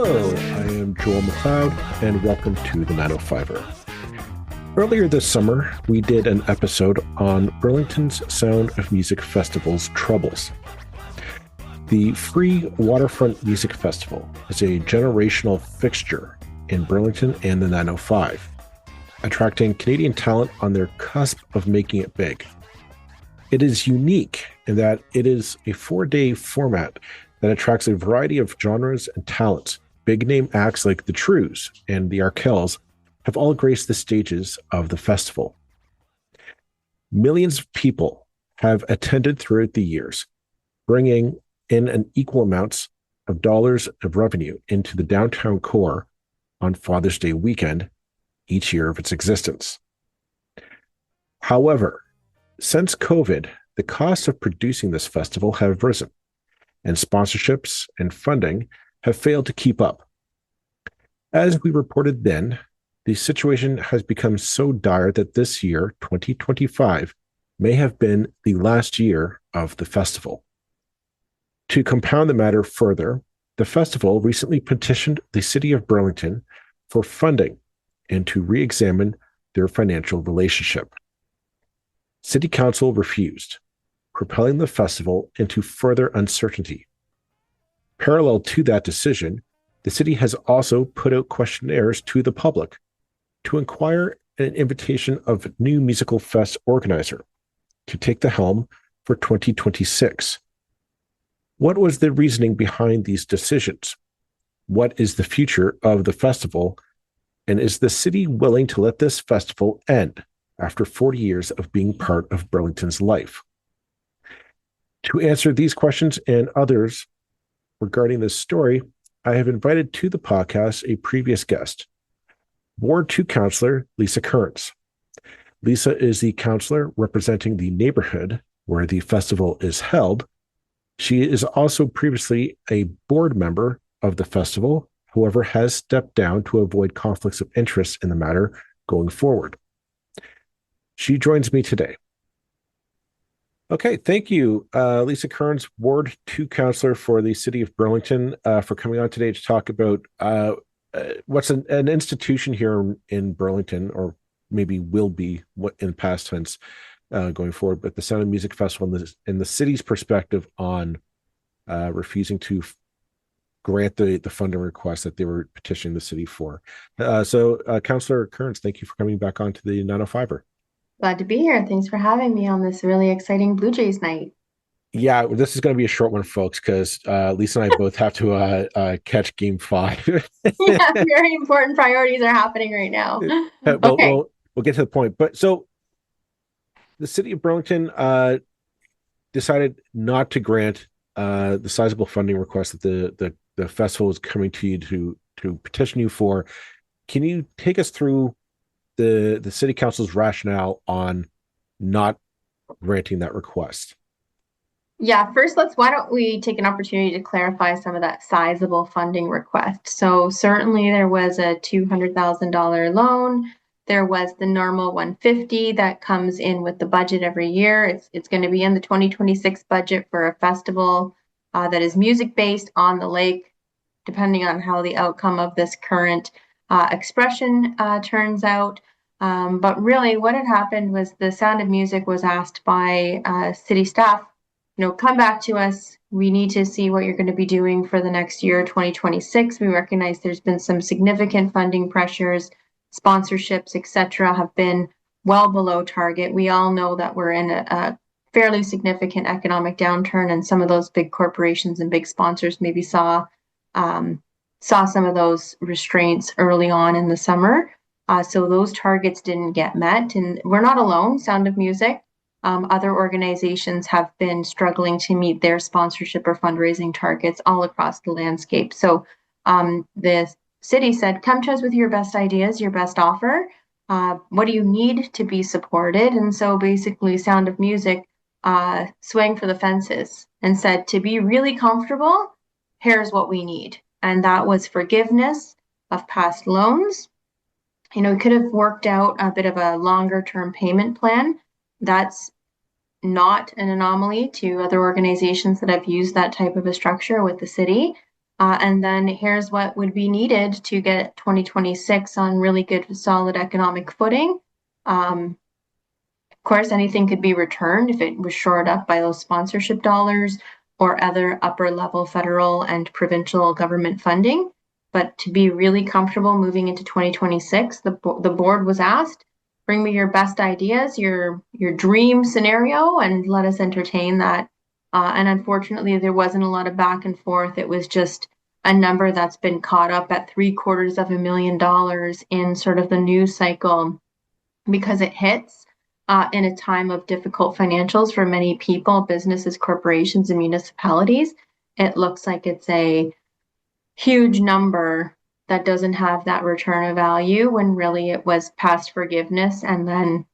Hello, I am Joel McLeod, and welcome to the 905er. Earlier this summer, we did an episode on Burlington's Sound of Music Festival's troubles. The free Waterfront Music Festival is a generational fixture in Burlington and the 905, attracting Canadian talent on their cusp of making it big. It is unique in that it is a 4-day format that attracts a variety of genres and talents. Big name acts like the Trues and the Arkells have all graced the stages of the festival. Millions of people have attended throughout the years, bringing in an equal amounts of dollars of revenue into the downtown core on Father's Day weekend each year of its existence. However, since COVID, the costs of producing this festival have risen, and sponsorships and funding have failed to keep up. As we reported then, the situation has become so dire that this year, 2025, may have been the last year of the festival. To compound the matter further, the festival recently petitioned the City of Burlington for funding and to re-examine their financial relationship. City Council refused, propelling the festival into further uncertainty. Parallel to that decision, the city has also put out questionnaires to the public to inquire an invitation of a new musical fest organizer to take the helm for 2026. What was the reasoning behind these decisions? What is the future of the festival? And is the city willing to let this festival end after 40 years of being part of Burlington's life? To answer these questions and others regarding this story, I have invited to the podcast a previous guest, Ward 2 Councillor Lisa Kearns. Lisa is the councillor representing the neighborhood where the festival is held. She is also previously a board member of the festival, however, has stepped down to avoid conflicts of interest in the matter going forward. She joins me today. Okay, thank you, Lisa Kearns, Ward 2 Councillor for the City of Burlington, for coming on today to talk about what's an institution here in Burlington, or maybe will be what in past tense going forward, but the Sound of Music Festival and the city's perspective on refusing to grant the funding request that they were petitioning the city for. So, Councillor Kearns, thank you for coming back onto the 905er. Glad to be here. Thanks for having me on this really exciting Blue Jays night. Yeah, this is going to be a short one, folks, because Lisa and I both have to catch Game 5. Yeah, very important priorities are happening right now. Okay. We'll get to the point. But so the City of Burlington decided not to grant the sizable funding request that the festival is coming to you to petition you for. Can you take us through the City Council's rationale on not granting that request? Yeah, first, why don't we take an opportunity to clarify some of that sizable funding request. So certainly there was a $200,000 loan. There was the normal $150 that comes in with the budget every year. It's going to be in the 2026 budget for a festival that is music-based on the lake, depending on how the outcome of this current expression turns out. But really what had happened was the Sound of Music was asked by city staff, come back to us. We need to see what you're going to be doing for the next year, 2026. We recognize there's been some significant funding pressures, sponsorships, etc., have been well below target. We all know that we're in a fairly significant economic downturn, and some of those big corporations and big sponsors maybe saw some of those restraints early on in the summer. So those targets didn't get met, and we're not alone. Sound of Music. Other organizations have been struggling to meet their sponsorship or fundraising targets all across the landscape. So the city said, come to us with your best ideas, your best offer. What do you need to be supported? And so basically Sound of Music swung for the fences and said, to be really comfortable, here's what we need. And that was forgiveness of past loans. We could have worked out a bit of a longer term payment plan. That's not an anomaly to other organizations that have used that type of a structure with the city. And then here's what would be needed to get 2026 on really good, solid economic footing. Of course, anything could be returned if it was shored up by those sponsorship dollars or other upper level federal and provincial government funding. But to be really comfortable moving into 2026, the board was asked, bring me your best ideas, your dream scenario, and let us entertain that. And unfortunately, there wasn't a lot of back and forth. It was just a number that's been caught up at $750,000 in sort of the news cycle because it hits in a time of difficult financials for many people, businesses, corporations, and municipalities. It looks like it's a huge number that doesn't have that return of value when really it was past forgiveness and then,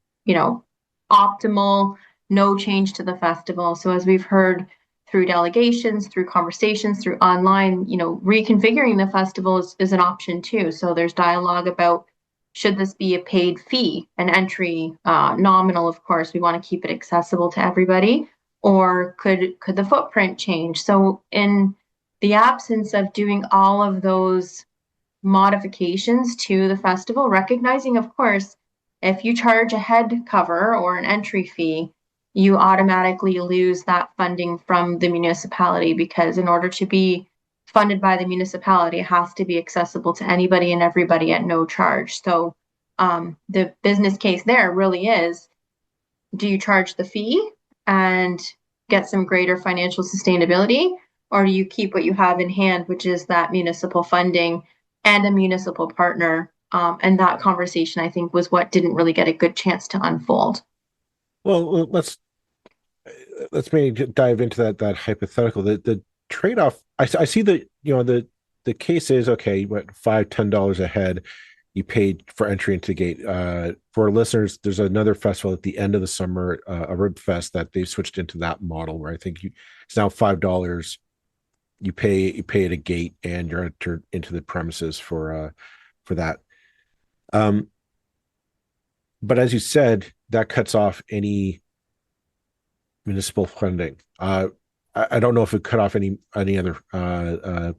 optimal, no change to the festival. So as we've heard through delegations, through conversations, through online, reconfiguring the festival is an option too. So there's dialogue about should this be a paid fee, an entry nominal, of course, we want to keep it accessible to everybody, or could the footprint change? So in the absence of doing all of those modifications to the festival, recognizing, of course, if you charge a head cover or an entry fee, you automatically lose that funding from the municipality because in order to be funded by the municipality, it has to be accessible to anybody and everybody at no charge. So the business case there really is, do you charge the fee and get some greater financial sustainability, or do you keep what you have in hand, which is that municipal funding and a municipal partner? And that conversation, I think, was what didn't really get a good chance to unfold. Well, let's maybe dive into that hypothetical. The trade-off. I see that the case is okay. What $5-10 a head you paid for entry into the gate. For listeners, there's another festival at the end of the summer, a Rib Fest, that they've switched into that model where I think it's now $5. You pay at a gate and you're entered into the premises for that. But as you said, that cuts off any municipal funding. I don't know if it cut off any other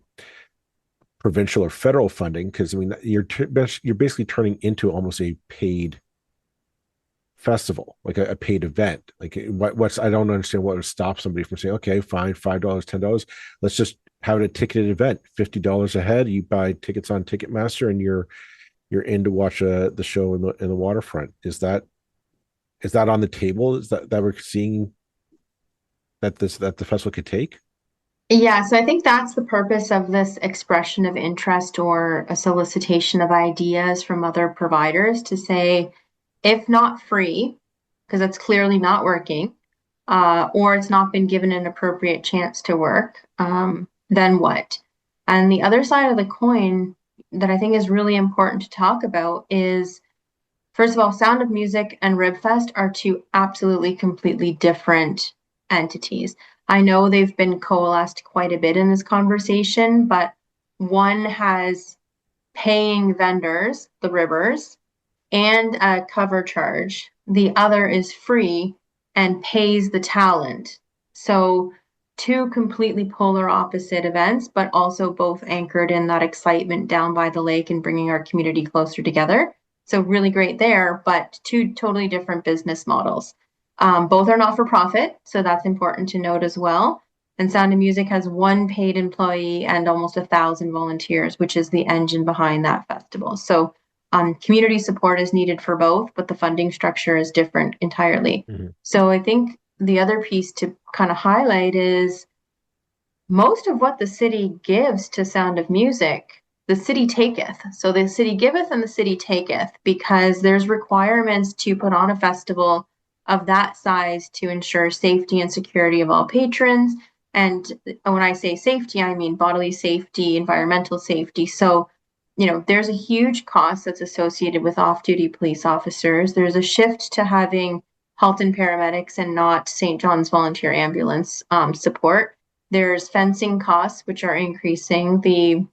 provincial or federal funding, because I mean you're basically turning into almost a paid festival, like a paid event. Like what's I don't understand what would stop somebody from saying, okay, fine, $5, $10, let's just have it a ticketed event, $50 a head. You buy tickets on Ticketmaster, and you're in to watch the show in the waterfront. Is that on the table? Is that we're seeing that the festival could take? Yeah, so I think that's the purpose of this expression of interest or a solicitation of ideas from other providers to say, if not free, because it's clearly not working, or it's not been given an appropriate chance to work, then what? And the other side of the coin that I think is really important to talk about is, first of all, Sound of Music and Ribfest are two absolutely completely different entities. I know they've been coalesced quite a bit in this conversation, but one has paying vendors, the Rivers, and a cover charge. The other is free and pays the talent. So two completely polar opposite events, but also both anchored in that excitement down by the lake and bringing our community closer together. So really great there, but two totally different business models. Both are not for profit, so that's important to note as well. And Sound of Music has one paid employee and almost 1,000 volunteers, which is the engine behind that festival. So community support is needed for both, but the funding structure is different entirely. Mm-hmm. So I think the other piece to kind of highlight is most of what the city gives to Sound of Music, the city taketh. So the city giveth and the city taketh, because there's requirements to put on a festival of that size to ensure safety and security of all patrons. And when I say safety, I mean bodily safety, environmental safety. So, there's a huge cost that's associated with off-duty police officers. There's a shift to having Halton paramedics and not St. John's Volunteer Ambulance support. There's fencing costs, which are increasing. The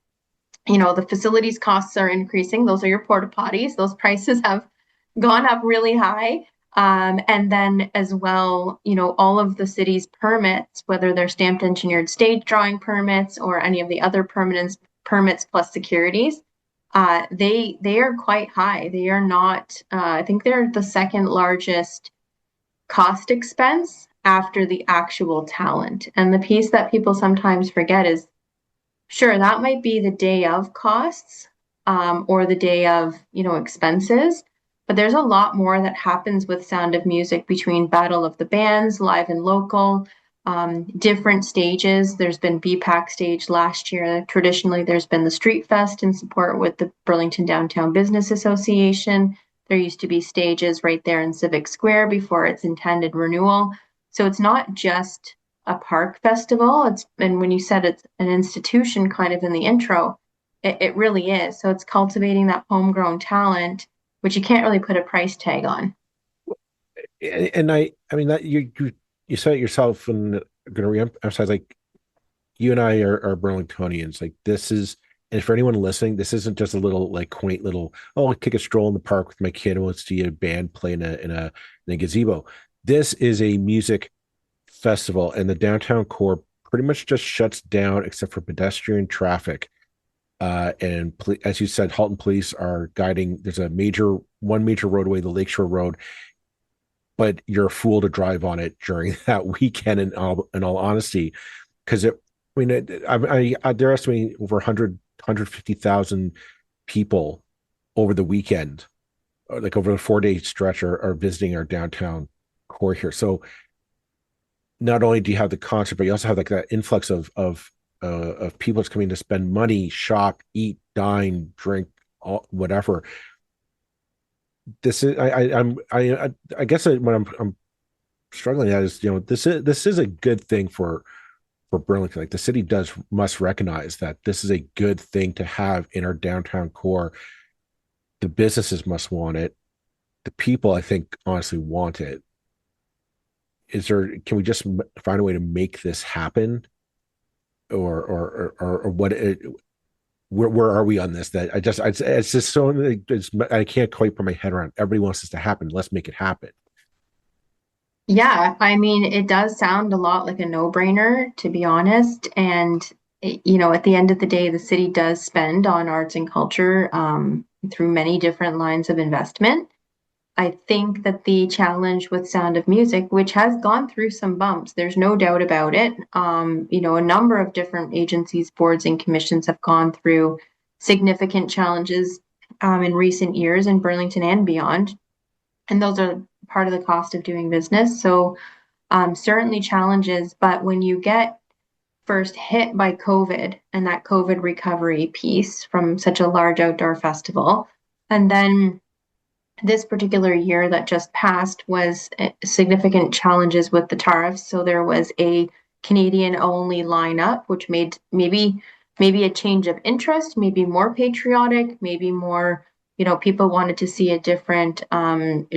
facilities costs are increasing. Those are your porta potties. Those prices have gone up really high. And then as well, all of the city's permits, whether they're stamped engineered stage drawing permits or any of the other permits plus securities, they are quite high. They are not, I think they're the second largest cost expense after the actual talent. And the piece that people sometimes forget is, sure, that might be the day of costs, or the day of, expenses. But there's a lot more that happens with Sound of Music between Battle of the Bands, live and local, different stages. There's been BPAC stage last year. Traditionally, there's been the Street Fest in support with the Burlington Downtown Business Association. There used to be stages right there in Civic Square before its intended renewal. So it's not just a park festival. And when you said it's an institution kind of in the intro, it really is. So it's cultivating that homegrown talent, which you can't really put a price tag on. And I mean that you said it yourself, and I'm going to re-emphasize, like, you and I are Burlingtonians. Like, this is, and for anyone listening, this isn't just a little, like, quaint little, oh, I'll take a stroll in the park with my kid and let's see a band play in a gazebo. This is a music festival, and the downtown core pretty much just shuts down except for pedestrian traffic. And as you said, Halton Police are guiding. There's one major roadway, the Lakeshore Road, but you're a fool to drive on it during that weekend. In all honesty, because they're estimating over 150,000 people over the weekend, like over the 4 day stretch, are visiting our downtown core here. So not only do you have the concert, but you also have like that influx of people that's coming to spend money, shop, eat, dine, drink, whatever. This is I guess what I'm struggling at is, this is a good thing for Burlington. Like, the city must recognize that this is a good thing to have in our downtown core. The businesses must want it. The people, I think, honestly want it. Can we just find a way to make this happen, or what? Where are we on this? That it's just so, I can't quite put my head around. Everybody wants this to happen. Let's make it happen. Yeah, I mean, it does sound a lot like a no-brainer, to be honest. And, at the end of the day, the city does spend on arts and culture, through many different lines of investment. I think that the challenge with Sound of Music, which has gone through some bumps, there's no doubt about it. A number of different agencies, boards, and commissions have gone through significant challenges, in recent years in Burlington and beyond. And those are part of the cost of doing business. So, certainly challenges, but when you get first hit by COVID and that COVID recovery piece from such a large outdoor festival, and then this particular year that just passed was significant challenges with the tariffs. So there was a Canadian only lineup, which made maybe a change of interest, maybe more patriotic, maybe more, people wanted to see a different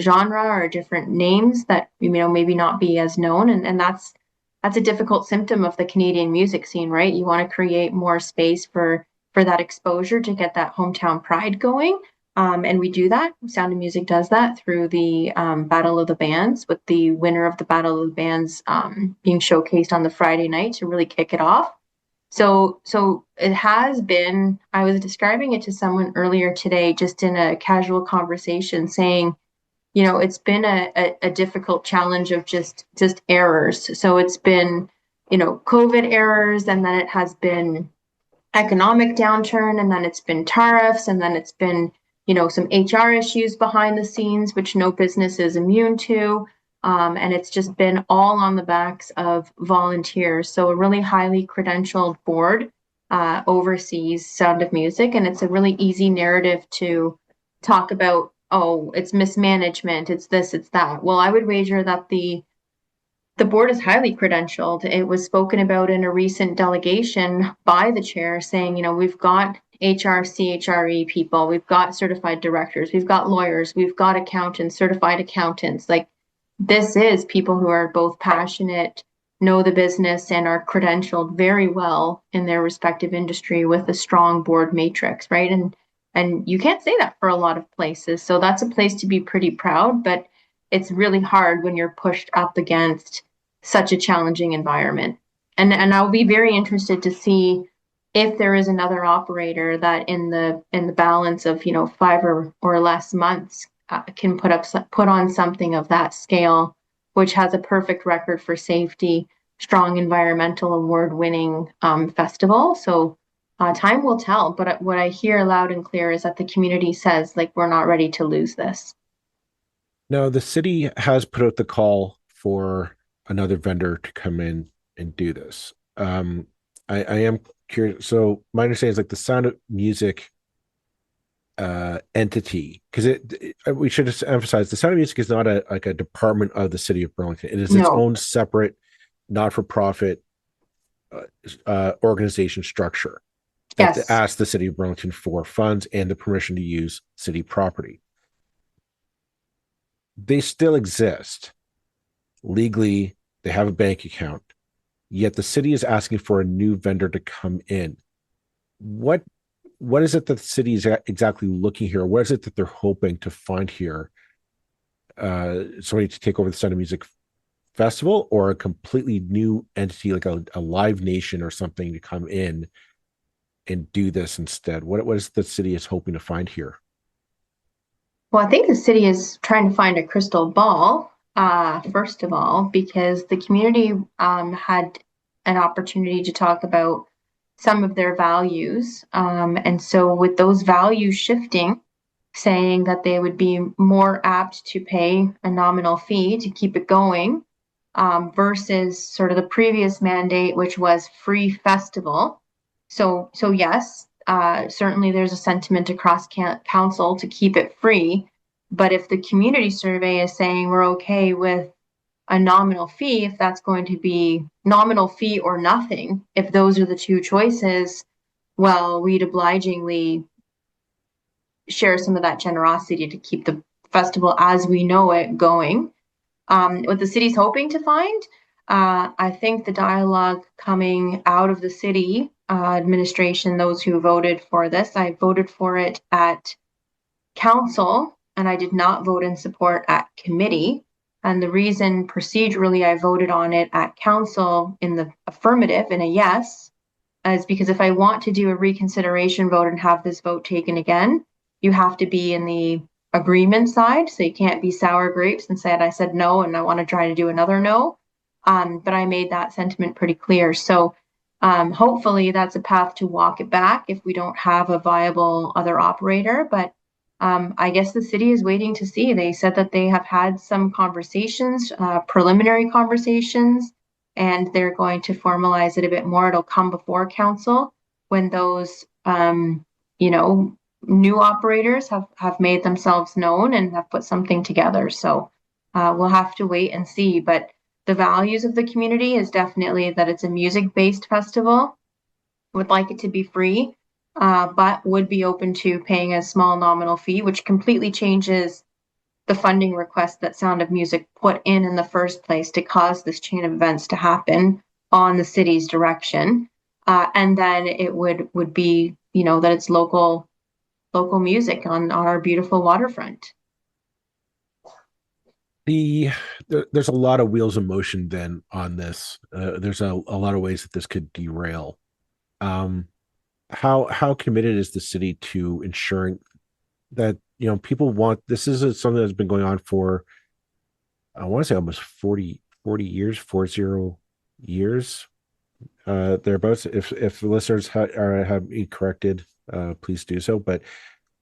genre or different names that, maybe not be as known. And that's a difficult symptom of the Canadian music scene, right? You want to create more space for that exposure to get that hometown pride going. And we do that. Sound of Music does that through the Battle of the Bands, with the winner of the Battle of the Bands being showcased on the Friday night to really kick it off. So it has been, I was describing it to someone earlier today, just in a casual conversation, saying, it's been a difficult challenge of just errors. So it's been, COVID errors, and then it has been economic downturn, and then it's been tariffs, and then it's been, some HR issues behind the scenes, which no business is immune to. And it's just been all on the backs of volunteers. So a really highly credentialed board oversees Sound of Music, and it's a really easy narrative to talk about, oh, it's mismanagement, it's this, it's that. Well, I would wager that the board is highly credentialed. It was spoken about in a recent delegation by the chair, saying, we've got HR, CHRE people, we've got certified directors, we've got lawyers, we've got accountants, certified accountants. Like, this is people who are both passionate, know the business, and are credentialed very well in their respective industry with a strong board matrix, right? And you can't say that for a lot of places. So that's a place to be pretty proud. But it's really hard when you're pushed up against such a challenging environment. And I'll be very interested to see if there is another operator that in the balance of, 5 or less months can put on something of that scale, which has a perfect record for safety, strong environmental award-winning festival. So time will tell. But what I hear loud and clear is that the community says, like, we're not ready to lose this. Now, the city has put out the call for another vendor to come in and do this. I am curious. So my understanding is like the Sound of Music entity, because we should just emphasize the Sound of Music is not like a department of the city of Burlington. It is its No. own separate, not-for-profit organization structure that Yes. asks the city of Burlington for funds and the permission to use city property. They still exist legally. They have a bank account, yet the city is asking for a new vendor to come in. What is it that the city is exactly looking here? What is it that they're hoping to find here? Somebody to take over the Sound of Music Festival, or a completely new entity like a Live Nation or something to come in and do this instead? What is the city is hoping to find here? Well, I think the city is trying to find a crystal ball, first of all, because the community had an opportunity to talk about some of their values. And so with those values shifting, saying that they would be more apt to pay a nominal fee to keep it going, versus sort of the previous mandate, which was free festival. So yes, certainly there's a sentiment across council to keep it free. But if the community survey is saying we're okay with a nominal fee, if that's going to be nominal fee or nothing, if those are the two choices, well, we'd obligingly share some of that generosity to keep the festival as we know it going. What the city's hoping to find, I think the dialogue coming out of the city administration, those who voted for this, I voted for it at council, and I did not vote in support at committee. And the reason procedurally I voted on it at council in the affirmative, in a yes, is because if I want to do a reconsideration vote and have this vote taken again, you have to be in the agreement side. So you can't be sour grapes and said, I said no, and I want to try to do another no. But I made that sentiment pretty clear. So hopefully that's a path to walk it back if we don't have a viable other operator. But I guess the city is waiting to see. They said that they have had some conversations, preliminary conversations, and they're going to formalize it a bit more. It'll come before council when those, new operators have made themselves known and have put something together. So we'll have to wait and see. But the values of the community is definitely that it's a music-based festival. Would like it to be free, but would be open to paying a small nominal fee, which completely changes the funding request that Sound of Music put in the first place to cause this chain of events to happen on the city's direction. And then it would be, that it's local music on our beautiful waterfront. There's a lot of wheels in motion then on this. There's a lot of ways that this could derail. How committed is the city to ensuring that people want this? Is something that's been going on for, I want to say, almost 40 years, 40 years, thereabouts. If the listeners have me corrected, please do so. But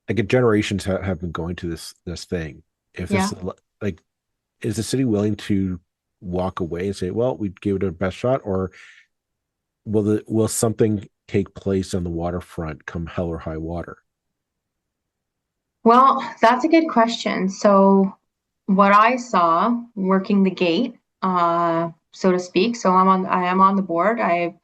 like generations have been going to this thing. If Yeah. it's like, is the city willing to walk away and say, well, we give it our best shot, or will something take place on the waterfront come hell or high water? Well, that's a good question. So what I saw working the gate, so to speak. So I am on the board. I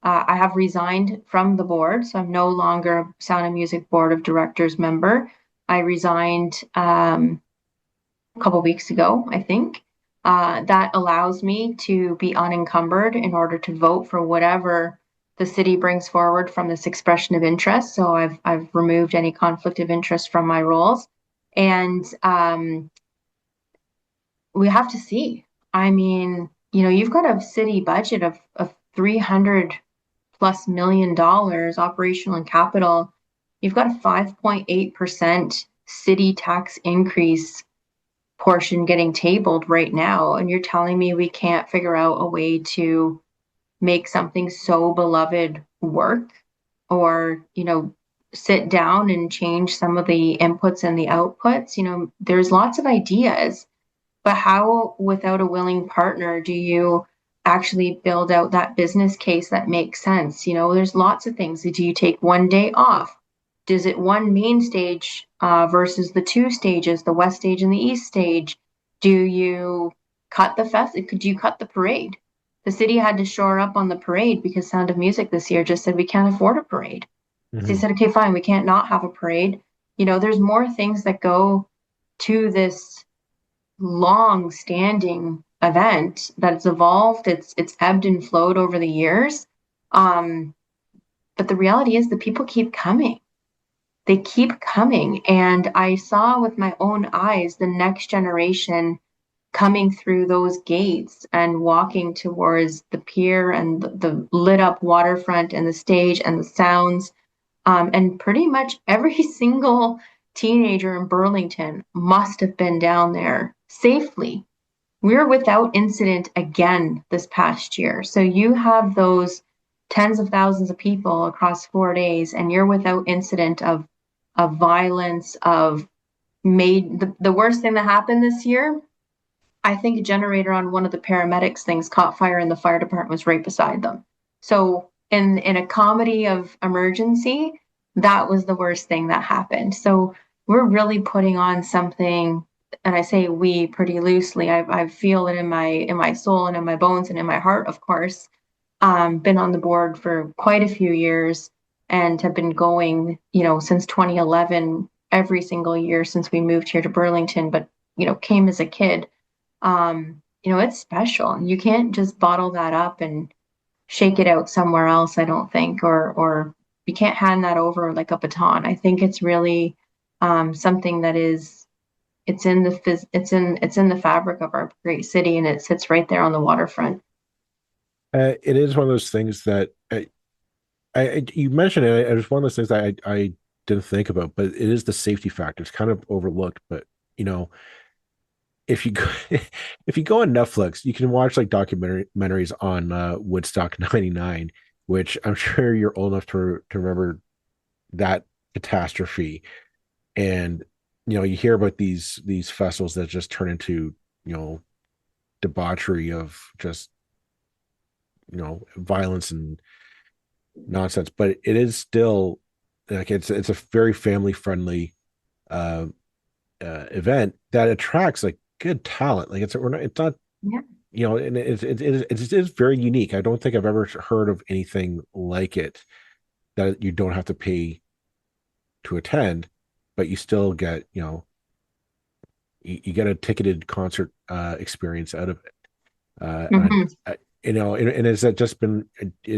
have resigned from the board, so I'm no longer a Sound of Music Board of Directors member. I resigned a couple weeks ago, I think. That allows me to be unencumbered in order to vote for whatever the city brings forward from this expression of interest. So I've removed any conflict of interest from my roles. And we have to see. I mean, you've got a city budget of 300 plus $1 million operational and capital. You've got a 5.8% city tax increase portion getting tabled right now. And you're telling me we can't figure out a way to make something so beloved work, or, sit down and change some of the inputs and the outputs. There's lots of ideas, but how, without a willing partner, do you actually build out that business case that makes sense? There's lots of things. Do you take one day off? Does it one main stage versus the two stages, the west stage and the east stage? Do you cut the Could you cut the parade? The city had to shore up on the parade because Sound of Music this year just said we can't afford a parade. So they said, okay, fine, we can't not have a parade. There's more things that go to this long-standing event that's evolved. It's ebbed and flowed over the years. But the reality is the people keep coming. They keep coming. And I saw with my own eyes the next generation coming through those gates and walking towards the pier and the lit up waterfront and the stage and the sounds. And pretty much every single teenager in Burlington must have been down there safely. We're without incident again this past year. So you have those tens of thousands of people across 4 days, and you're without incident of violence, of the worst thing that happened this year. I think a generator on one of the paramedics things caught fire and the fire department was right beside them. So in a comedy of emergency, that was the worst thing that happened. So we're really putting on something, and I say we pretty loosely. I feel it in my soul and in my bones and in my heart, of course. Been on the board for quite a few years and have been going, since 2011, every single year since we moved here to Burlington, but, came as a kid. It's special. You can't just bottle that up and shake it out somewhere else, I don't think, or you can't hand that over like a baton. I think it's really something that it's in the fabric of our great city, and it sits right there on the waterfront. It is one of those things that you mentioned it. It was one of those things that I didn't think about, but it is the safety factor. It's kind of overlooked, but if you go, if you go on Netflix, you can watch like documentaries on Woodstock '99, which I'm sure you're old enough to remember that catastrophe. And you hear about these festivals that just turn into debauchery of just violence and nonsense, but it is still like it's a very family friendly event that attracts like good talent. Like it's not Yeah. and it is very unique. I don't think I've ever heard of anything like it that you don't have to pay to attend, but you still get you get a ticketed concert experience out of it. And and has that just been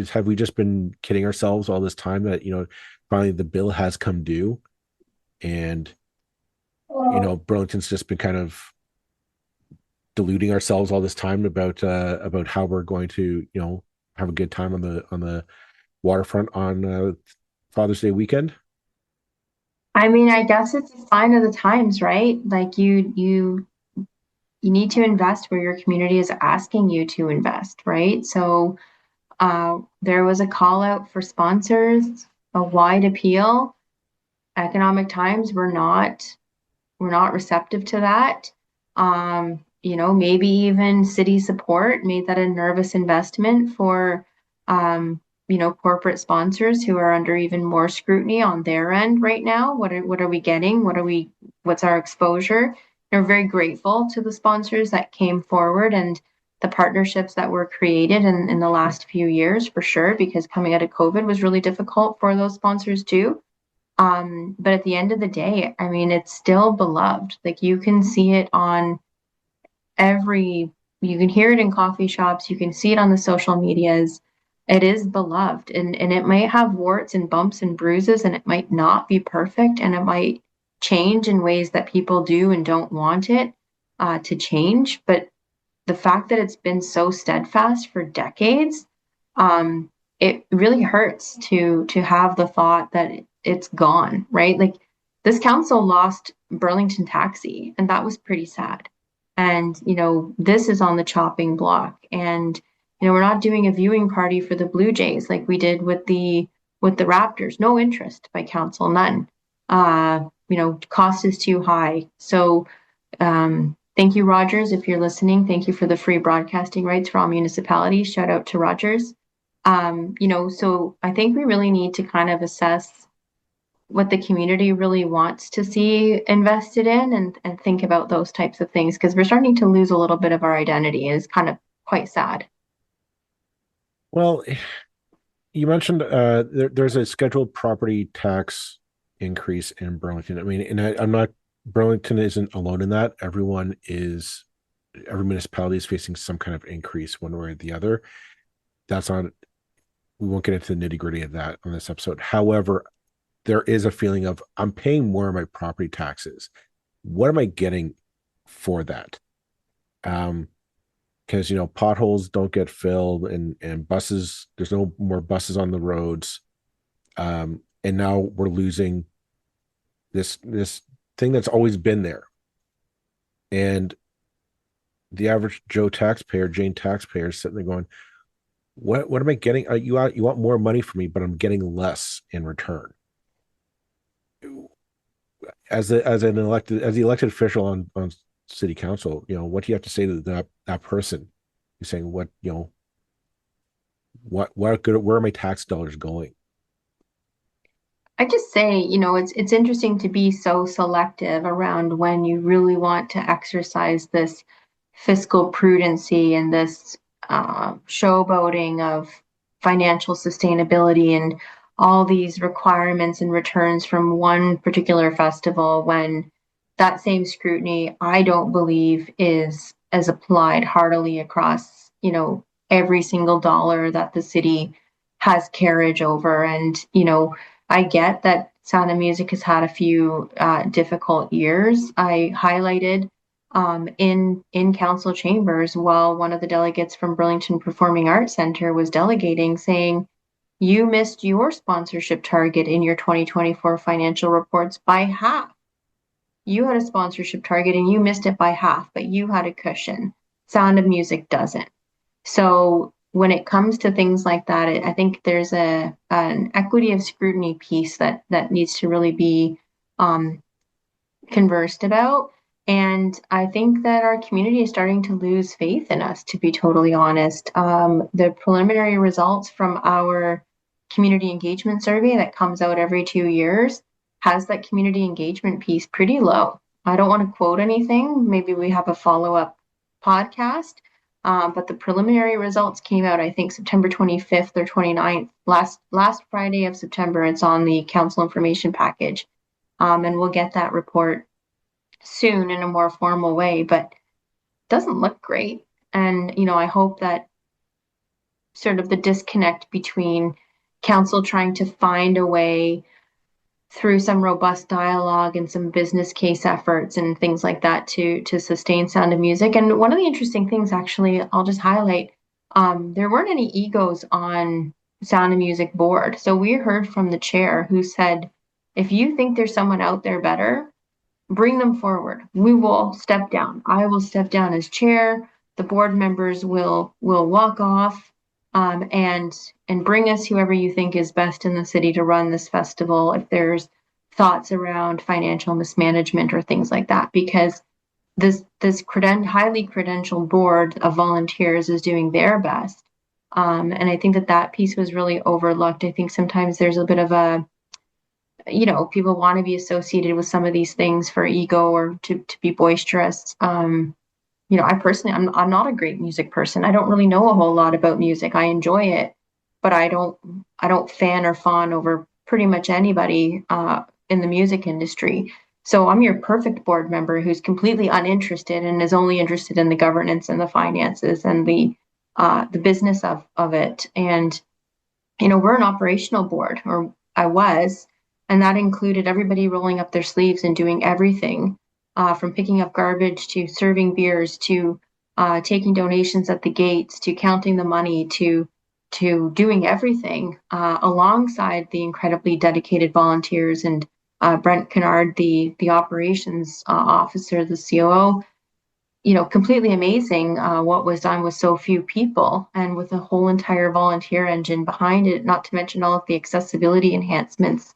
have we just been kidding ourselves all this time that finally the bill has come due, and Burlington's just been kind of deluding ourselves all this time about how we're going to have a good time on the waterfront on Father's Day weekend? I mean, I guess it's a sign of the times, right? Like you need to invest where your community is asking you to invest, right? So there was a call out for sponsors, a wide appeal. Economic times were not receptive to that. Maybe even city support made that a nervous investment for corporate sponsors who are under even more scrutiny on their end right now. What are we getting? What's our exposure? We're very grateful to the sponsors that came forward and the partnerships that were created in the last few years, for sure, because coming out of COVID was really difficult for those sponsors too. But at the end of the day, I mean, it's still beloved. Like you can see it on you can hear it in coffee shops, you can see it on the social medias. It is beloved, and it might have warts and bumps and bruises, and it might not be perfect, and it might change in ways that people do and don't want it. to change, but the fact that it's been so steadfast for decades, it really hurts to have the thought that it's gone, right? Like this council lost Burlington Taxi, and that was pretty sad. And this is on the chopping block, and we're not doing a viewing party for the Blue Jays like we did with the Raptors. No interest by council, none. Cost is too high. So thank you, Rogers, if you're listening. Thank you for the free broadcasting rights for all municipalities. Shout out to Rogers. So I think we really need to kind of assess what the community really wants to see invested in, and think about those types of things, because we're starting to lose a little bit of our identity. It's kind of quite sad. Well, you mentioned there's a scheduled property tax increase in Burlington. I mean, and I'm not, Burlington isn't alone in that. Every municipality is facing some kind of increase one way or the other. We won't get into the nitty gritty of that on this episode. However, there is a feeling of I'm paying more of my property taxes. What am I getting for that? Because potholes don't get filled, and buses, there's no more buses on the roads. And now we're losing this thing that's always been there. And the average Joe taxpayer, Jane taxpayer, is sitting there going, what am I getting? You want more money from me, but I'm getting less in return. As the elected official on city council, what do you have to say to that person? You're saying where are my tax dollars going? I just say, it's interesting to be so selective around when you really want to exercise this fiscal prudency and this showboating of financial sustainability and all these requirements and returns from one particular festival, when that same scrutiny, I don't believe, is as applied heartily across, every single dollar that the city has carriage over. And, I get that Sound of Music has had a few difficult years. I highlighted in council chambers while one of the delegates from Burlington Performing Arts Center was delegating, saying, you missed your sponsorship target in your 2024 financial reports by half. You had a sponsorship target and you missed it by half, but you had a cushion. Sound of Music doesn't. So when it comes to things like that, I think there's an equity of scrutiny piece that needs to really be conversed about. And I think that our community is starting to lose faith in us, to be totally honest. The preliminary results from our community engagement survey that comes out every 2 years has that community engagement piece pretty low. I don't want to quote anything. Maybe we have a follow-up podcast. But the preliminary results came out, I think, September 25th or 29th, last Friday of September. It's on the council information package. And we'll get that report soon in a more formal way, but it doesn't look great. And, I hope that sort of the disconnect between council trying to find a way through some robust dialogue and some business case efforts and things like that to sustain Sound of Music. And one of the interesting things, actually, I'll just highlight, there weren't any egos on Sound of Music board. So we heard from the chair, who said, if you think there's someone out there better, bring them forward. We will step down. I will step down as chair. The board members will walk off. And bring us whoever you think is best in the city to run this festival if there's thoughts around financial mismanagement or things like that, because this highly credentialed board of volunteers is doing their best. And I think that piece was really overlooked. I think sometimes there's a bit of a, people want to be associated with some of these things for ego or to be boisterous. I personally, I'm not a great music person. I don't really know a whole lot about music. I enjoy it, but I don't fan or fawn over pretty much anybody in the music industry. So I'm your perfect board member who's completely uninterested and is only interested in the governance and the finances and the business of it. And we're an operational board, or I was, and that included everybody rolling up their sleeves and doing everything. from picking up garbage to serving beers to taking donations at the gates to counting the money to doing everything alongside the incredibly dedicated volunteers and Brent Kinnaird, the operations officer, the COO. Completely amazing what was done with so few people and with a whole entire volunteer engine behind it, not to mention all of the accessibility enhancements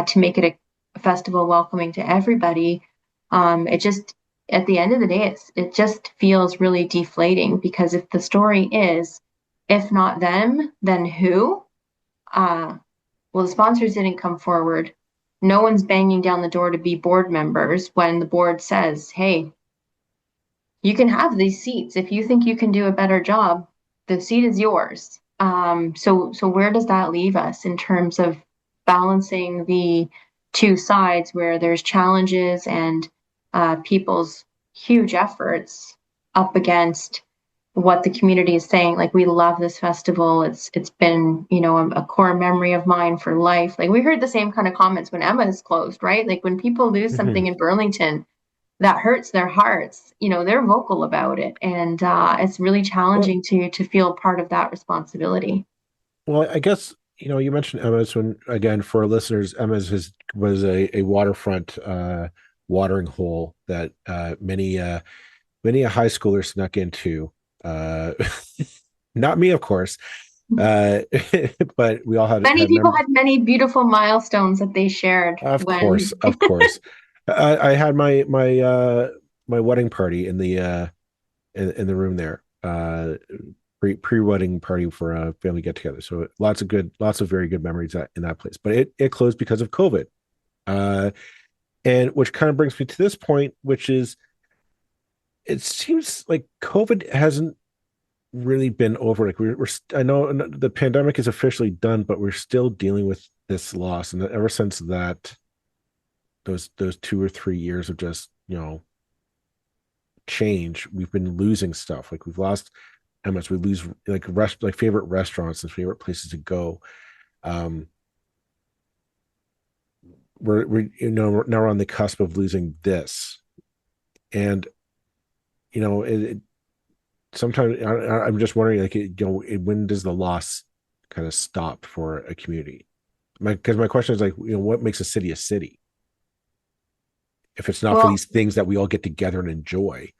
to make it a festival welcoming to everybody. It just, at the end of the day, it just feels really deflating because if the story is, if not them, then who? Well, the sponsors didn't come forward. No one's banging down the door to be board members when the board says, hey, you can have these seats. If you think you can do a better job, the seat is yours. So where does that leave us in terms of balancing the two sides where there's challenges and people's huge efforts up against what the community is saying? Like, we love this festival. It's been, a core memory of mine for life. Like, we heard the same kind of comments when Emma is closed, right? Like, when people lose Hmm. something in Burlington, that hurts their hearts. They're vocal about it, and it's really Well, challenging to feel part of that responsibility. well, I guess you mentioned Emma's when again for our listeners, was a waterfront watering hole that many a high schooler snuck into. Uh, Not me, of course, uh, but we all Many had people mem. had many beautiful milestones that they shared Of course, when. of course. I had my wedding party in the room there. Pre wedding party for a family get together. So lots of very good memories in that place. But it closed because of COVID. Uh, and which kind of brings me to this point, which is it seems like COVID hasn't really been over. Like I know the pandemic is officially done, but we're still dealing with this loss. And ever since that, those 2 or 3 years of just change, we've been losing stuff. Like we've lost how much we lose like favorite restaurants and favorite places to go. Um, now we're on the cusp of losing this, and it sometimes I'm just wondering like when does the loss kind of stop for a community? Because my question is like what makes a city if it's not for Well, these things that we all get together and enjoy?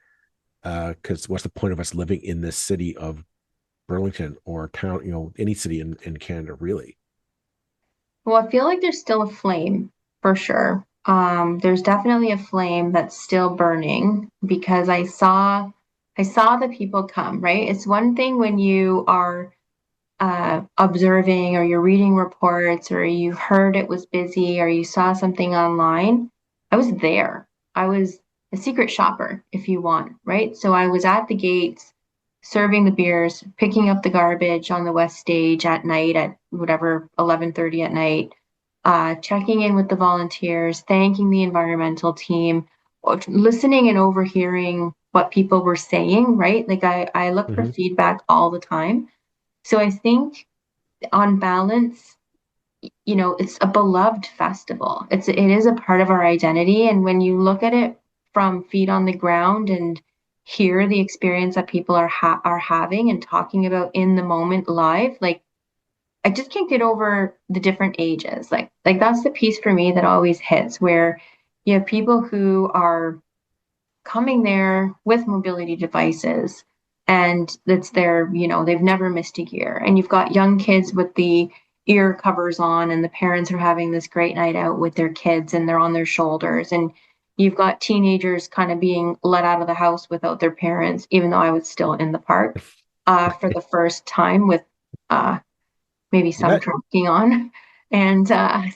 Because what's the point of us living in this city of Burlington or town, any city in Canada, really? well, I feel like there's still a flame for sure. There's definitely a flame that's still burning because I saw the people come, right? It's one thing when you are observing or you're reading reports or you heard it was busy or you saw something online. I was there. I was a secret shopper, if you want, right? So I was at the gates serving the beers, picking up the garbage on the west stage at night at whatever 11:30 at night, checking in with the volunteers, thanking the environmental team, listening and overhearing what people were saying, right? Like I look for Mm-hmm. feedback all the time. So I think on balance, it's a beloved festival. It is a part of our identity. And when you look at it from feet on the ground and hear the experience that people are having and talking about in the moment live, like I just can't get over the different ages. Like that's the piece for me that always hits where you have people who are coming there with mobility devices and that's their, they've never missed a year. And you've got young kids with the ear covers on and the parents are having this great night out with their kids and they're on their shoulders. And you've got teenagers kind of being let out of the house without their parents, even though I was still in the park for the first time with uh, maybe some Yeah. drinking on. And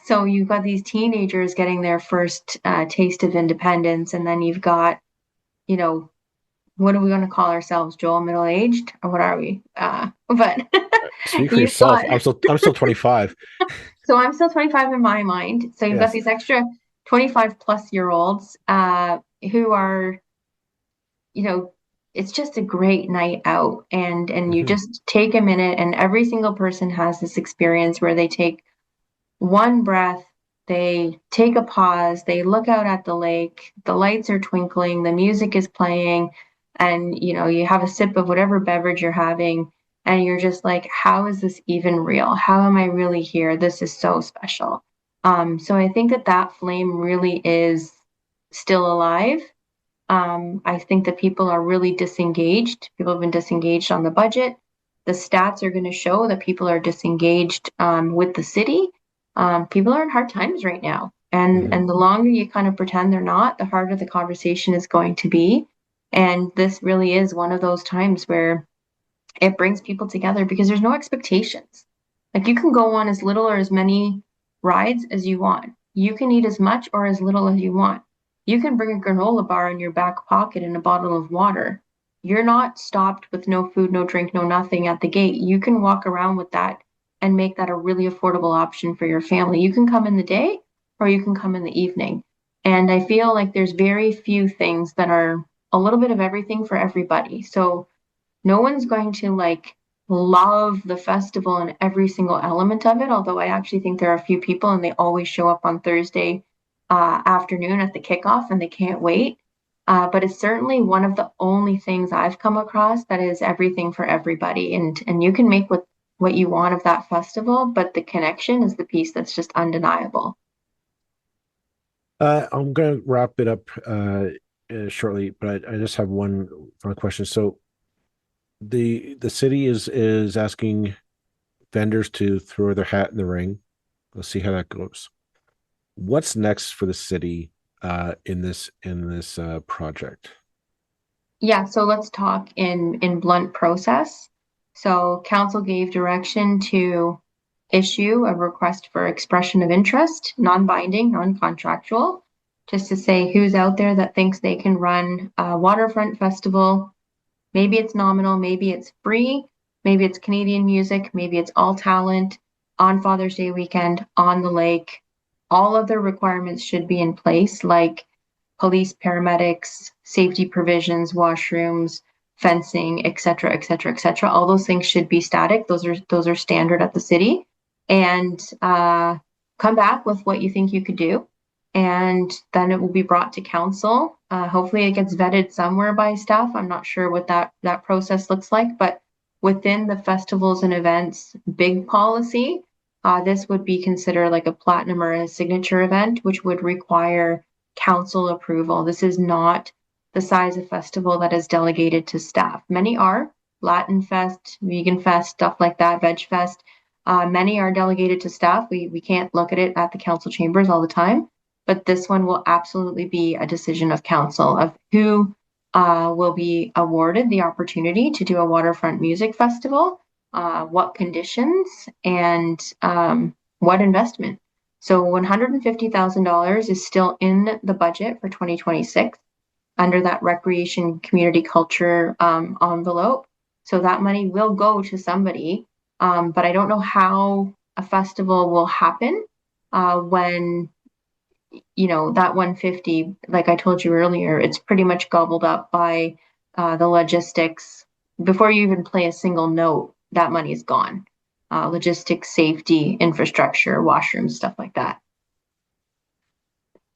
so you've got these teenagers getting their first taste of independence. And then you've got you know, what are we going to call ourselves, Joel? Middle aged, or what are we? But Speak for you've yourself. got I'm still 25. so I'm still 25 in my mind. So you've got Yes. these extra 25 plus year olds who are, you know, it's just a great night out, and you Mm-hmm. just take a minute, and every single person has this experience where they take one breath, they take a pause, they look out at the lake, the lights are twinkling, the music is playing, and you have a sip of whatever beverage you're having, and you're just like, how is this even real? How am I really here? This is so special. So I think that flame really is still alive. I think that people are really disengaged. People have been disengaged on the budget. The stats are going to show that people are disengaged with the city. People are in hard times right now. And the longer you kind of pretend they're not, the harder the conversation is going to be. And this really is one of those times where it brings people together because there's no expectations. Like, you can go on as little or as many rides as you want. You can eat as much or as little as you want. You can bring a granola bar in your back pocket and a bottle of water. You're not stopped with no food, no drink, no nothing at the gate. You can walk around with that and make that a really affordable option for your family. You can come in the day or you can come in the evening. And I feel like there's very few things that are a little bit of everything for everybody. So no one's going to love the festival and every single element of it, although I actually think there are a few people and they always show up on Thursday afternoon at the kickoff and they can't wait. But it's certainly one of the only things I've come across that is everything for everybody. And you can make what you want of that festival, but the connection is the piece that's just undeniable. I'm going to wrap it up shortly, but I just have one final question. So the city is asking vendors to throw their hat in the ring. Let's see how that goes. What's next for the city in this project? Yeah, so let's talk in blunt process. So council gave direction to issue a request for expression of interest, non-binding, non-contractual, just to say who's out there that thinks they can run a waterfront festival. Maybe it's nominal, maybe it's free, maybe it's Canadian music, maybe it's all talent on Father's Day weekend on the lake. All of the requirements should be in place, like police, paramedics, safety provisions, washrooms, fencing, et cetera, et cetera, et cetera. All those things should be static. Those are standard at the city. And come back with what you think you could do. And then it will be brought to council. Hopefully it gets vetted somewhere by staff. I'm not sure what that process looks like, but within the festivals and events big policy, this would be considered like a platinum or a signature event, which would require council approval. This is not the size of festival that is delegated to staff. Many are, Latin Fest, Vegan Fest, stuff like that, Veg Fest. Many are delegated to staff. We can't look at it at the council chambers all the time, but this one will absolutely be a decision of council of who will be awarded the opportunity to do a waterfront music festival, what conditions, and what investment. So $150,000 is still in the budget for 2026 under that recreation community culture envelope. So that money will go to somebody, but I don't know how a festival will happen when that 150, like I told you earlier, it's pretty much gobbled up by the logistics. Before you even play a single note, that money is gone. Logistics, safety, infrastructure, washrooms, stuff like that.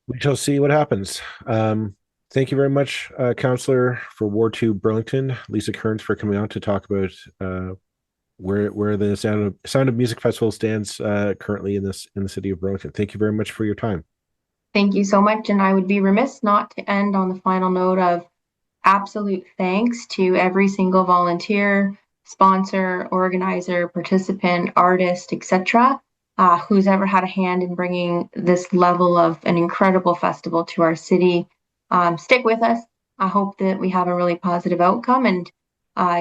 We shall see what happens. Thank you very much, Councillor for Ward 2 Burlington, Lisa Kearns, for coming on to talk about where the Sound of Music Festival stands currently in the city of Burlington. Thank you very much for your time. Thank you so much, and I would be remiss not to end on the final note of absolute thanks to every single volunteer, sponsor, organizer, participant, artist, etc., who's ever had a hand in bringing this level of an incredible festival to our city. Stick with us. I hope that we have a really positive outcome, and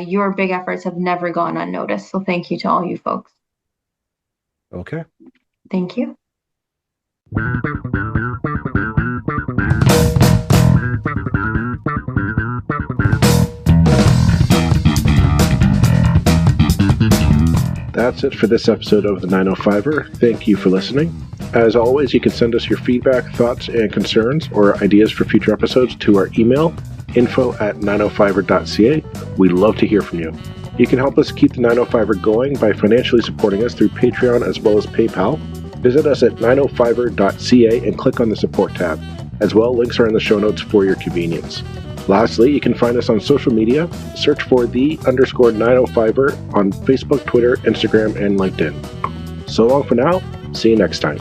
your big efforts have never gone unnoticed. So thank you to all you folks. Okay. Thank you. That's it for this episode of the 905er. Thank you for listening. As always, you can send us your feedback, thoughts, and concerns or ideas for future episodes to our email, info@905er.ca. We'd love to hear from you. You can help us keep the 905er going by financially supporting us through Patreon as well as PayPal. Visit us at 905er.ca and click on the support tab. As well, links are in the show notes for your convenience. Lastly, you can find us on social media. Search for _905er on Facebook, Twitter, Instagram, and LinkedIn. So long for now. See you next time.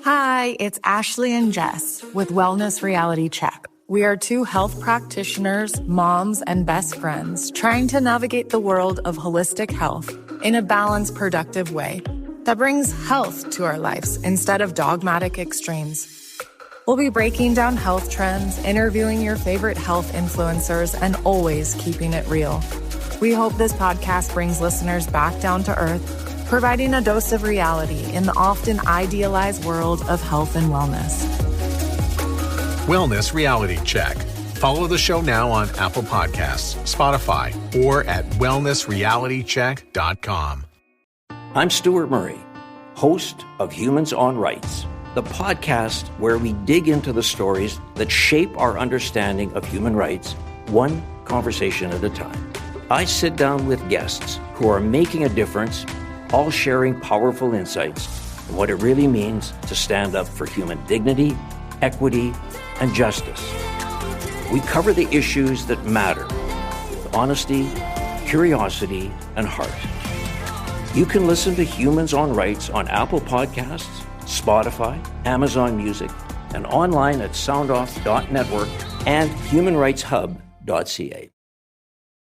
Hi, it's Ashley and Jess with Wellness Reality Check. We are two health practitioners, moms, and best friends trying to navigate the world of holistic health in a balanced, productive way that brings health to our lives instead of dogmatic extremes. We'll be breaking down health trends, interviewing your favorite health influencers, and always keeping it real. We hope this podcast brings listeners back down to earth, providing a dose of reality in the often idealized world of health and wellness. Wellness Reality Check. Follow the show now on Apple Podcasts, Spotify, or at wellnessrealitycheck.com. I'm Stuart Murray, host of Humans on Rights, the podcast where we dig into the stories that shape our understanding of human rights, one conversation at a time. I sit down with guests who are making a difference, all sharing powerful insights on what it really means to stand up for human dignity, equity, and justice. We cover the issues that matter with honesty, curiosity, and heart. You can listen to Humans on Rights on Apple Podcasts, Spotify, Amazon Music, and online at soundoff.network and humanrightshub.ca.